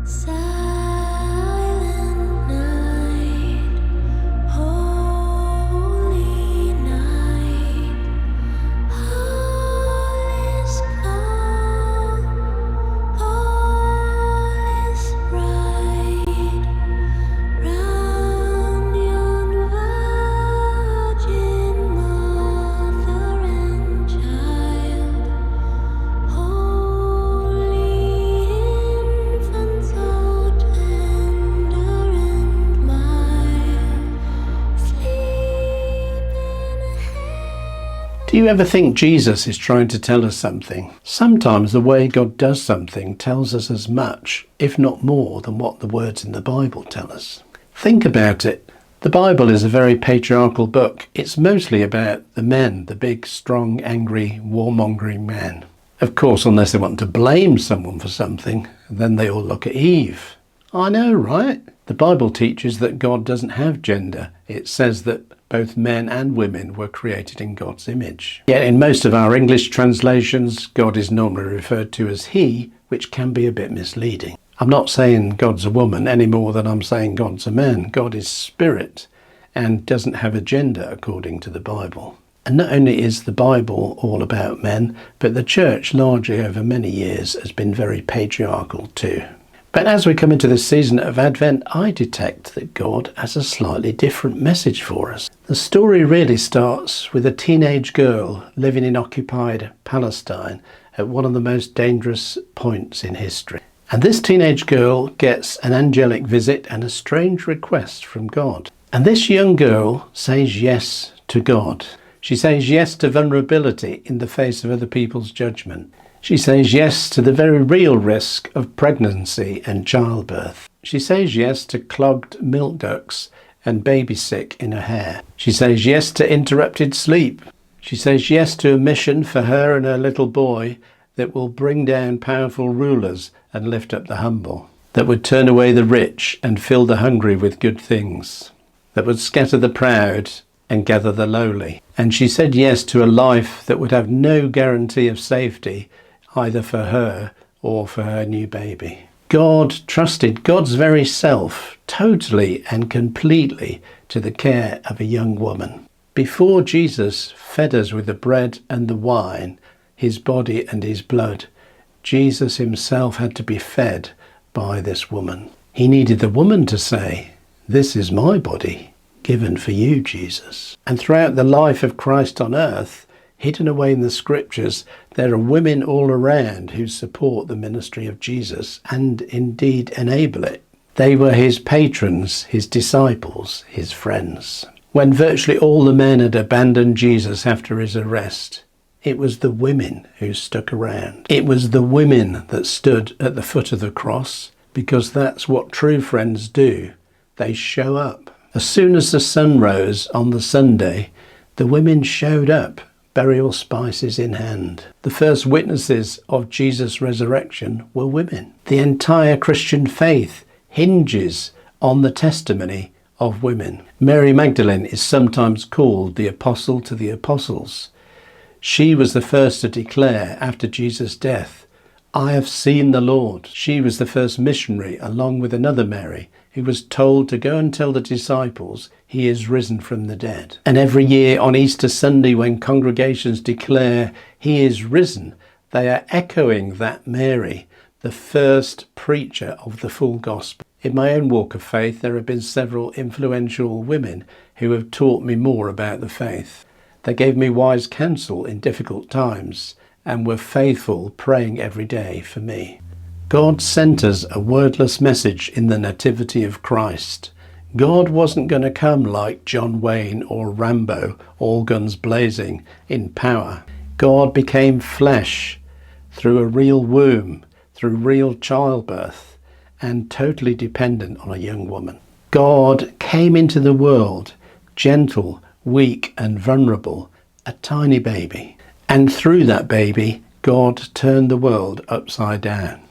Silent night, holy night, all is calm, all is bright, round yon virgin mother and child, holy infant so tender and mild, sleep in heaven. Do you ever think Jesus is trying to tell us something? Sometimes the way God does something tells us as much, if not more, than what the words in the Bible tell us. Think about it. The Bible is a very patriarchal book. It's mostly about the men, the big, strong, angry, warmongering man. Of course, unless they want to blame someone for something, then they all look at Eve. I know, right? The Bible teaches that God doesn't have gender. It says that both men and women were created in God's image. Yet in most of our English translations, God is normally referred to as he, which can be a bit misleading. I'm not saying God's a woman any more than I'm saying God's a man. God is spirit and doesn't have a gender according to the Bible. And not only is the Bible all about men, but the church largely over many years has been very patriarchal too. But as we come into this season of Advent, I detect that God has a slightly different message for us. The story really starts with a teenage girl living in occupied Palestine at one of the most dangerous points in history. And this teenage girl gets an angelic visit and a strange request from God. And this young girl says yes to God. She says yes to vulnerability in the face of other people's judgment. She says yes to the very real risk of pregnancy and childbirth. She says yes to clogged milk ducts and baby-sick in her hair. She says yes to interrupted sleep. She says yes to a mission for her and her little boy that will bring down powerful rulers and lift up the humble, that would turn away the rich and fill the hungry with good things, that would scatter the proud and gather the lowly. And she said yes to a life that would have no guarantee of safety either for her or for her new baby. God trusted God's very self totally and completely to the care of a young woman. Before Jesus fed us with the bread and the wine, his body and his blood, Jesus himself had to be fed by this woman. He needed the woman to say, "This is my body, given for you, Jesus." And throughout the life of Christ on earth, hidden away in the scriptures, there are women all around who support the ministry of Jesus and indeed enable it. They were his patrons, his disciples, his friends. When virtually all the men had abandoned Jesus after his arrest, it was the women who stuck around. It was the women that stood at the foot of the cross, because that's what true friends do. They show up. As soon as the sun rose on the Sunday, the women showed up, burial spices in hand. The first witnesses of Jesus' resurrection were women. The entire Christian faith hinges on the testimony of women. Mary Magdalene is sometimes called the apostle to the apostles. She was the first to declare after Jesus' death, "I have seen the Lord." She was the first missionary, along with another Mary, who was told to go and tell the disciples, "He is risen from the dead." And every year on Easter Sunday, when congregations declare, "He is risen," they are echoing that Mary, the first preacher of the full gospel. In my own walk of faith, there have been several influential women who have taught me more about the faith. They gave me wise counsel in difficult times and were faithful, praying every day for me. God sent us a wordless message in the nativity of Christ. God wasn't going to come like John Wayne or Rambo, all guns blazing, in power. God became flesh through a real womb, through real childbirth, and totally dependent on a young woman. God came into the world, gentle, weak and vulnerable, a tiny baby. And through that baby, God turned the world upside down.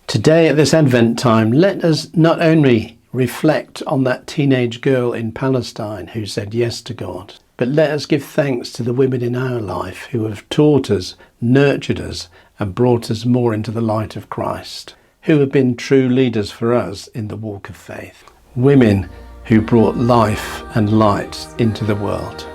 Today at this Advent time, let us not only reflect on that teenage girl in Palestine who said yes to God, but let us give thanks to the women in our life who have taught us, nurtured us, and brought us more into the light of Christ. who have been true leaders for us in the walk of faith. Women who brought life and light into the world.